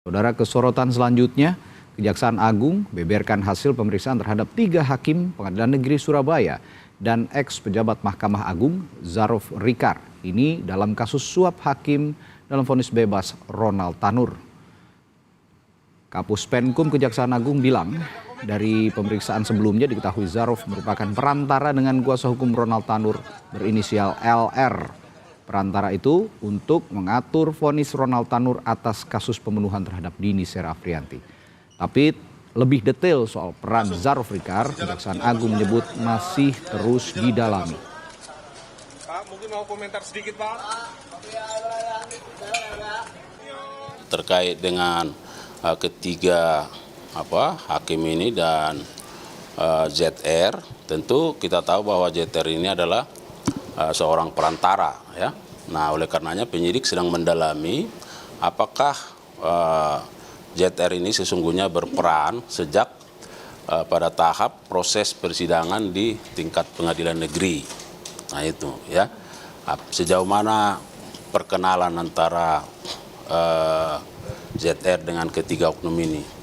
Saudara, kesorotan selanjutnya, Kejaksaan Agung beberkan hasil pemeriksaan terhadap 3 hakim Pengadilan Negeri Surabaya dan ex-pejabat Mahkamah Agung Zarof Rikar. Ini dalam kasus suap hakim dalam vonis bebas Ronald Tanur. Kapus Penkum Kejaksaan Agung bilang, dari pemeriksaan sebelumnya diketahui Zarof merupakan perantara dengan kuasa hukum Ronald Tanur berinisial LR. Perantara itu untuk mengatur vonis Ronald Tanur atas kasus pembunuhan terhadap Dini Serafrianti. Tapi lebih detail soal peran Zarof Rikar, Kejaksaan Agung menyebut masih terus didalami. Pak, mungkin mau komentar sedikit, Pak. Terkait dengan ketiga hakim ini dan ZR, tentu kita tahu bahwa ZR ini adalah seorang perantara, ya. Nah, oleh karenanya penyidik sedang mendalami apakah ZR ini sesungguhnya berperan sejak pada tahap proses persidangan di tingkat pengadilan negeri. Nah itu, ya, sejauh mana perkenalan antara ZR dengan ketiga oknum ini.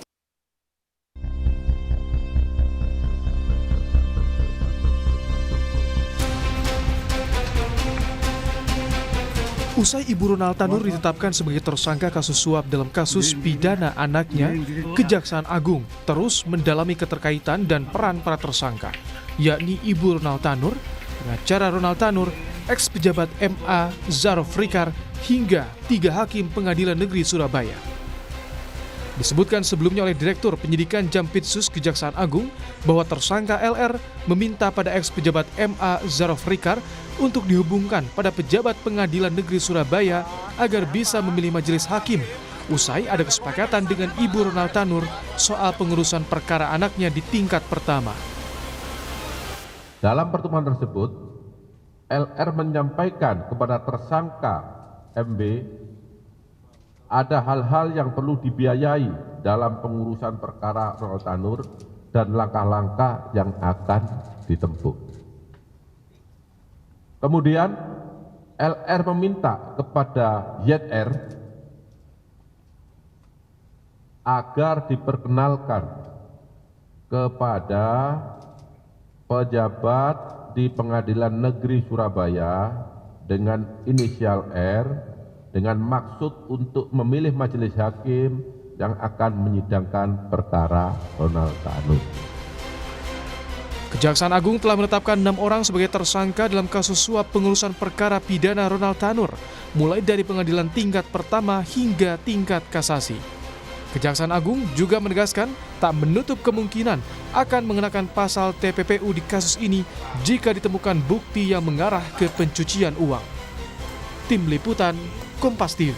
Usai Ibu Ronald Tanur ditetapkan sebagai tersangka kasus suap dalam kasus pidana anaknya, Kejaksaan Agung terus mendalami keterkaitan dan peran para tersangka, yakni Ibu Ronald Tanur, pengacara Ronald Tanur, ex-pejabat MA Zarof Rikar, hingga 3 hakim Pengadilan Negeri Surabaya. Disebutkan sebelumnya oleh Direktur Penyidikan Jampitsus Kejaksaan Agung bahwa tersangka LR meminta pada ex-pejabat MA Zarof Rikar untuk dihubungkan pada pejabat Pengadilan Negeri Surabaya agar bisa memilih majelis hakim. Usai ada kesepakatan dengan Ibu Ronald Tanur soal pengurusan perkara anaknya di tingkat pertama. Dalam pertemuan tersebut, LR menyampaikan kepada tersangka MB ada hal-hal yang perlu dibiayai dalam pengurusan perkara Ronald Tanur dan langkah-langkah yang akan ditempuh. Kemudian LR meminta kepada ZR agar diperkenalkan kepada pejabat di Pengadilan Negeri Surabaya dengan inisial R dengan maksud untuk memilih majelis hakim yang akan menyidangkan perkara Ronald Tanur. Kejaksaan Agung telah menetapkan 6 orang sebagai tersangka dalam kasus suap pengurusan perkara pidana Ronald Tanur, mulai dari pengadilan tingkat pertama hingga tingkat kasasi. Kejaksaan Agung juga menegaskan tak menutup kemungkinan akan mengenakan pasal TPPU di kasus ini jika ditemukan bukti yang mengarah ke pencucian uang. Tim Liputan, Kompas TV.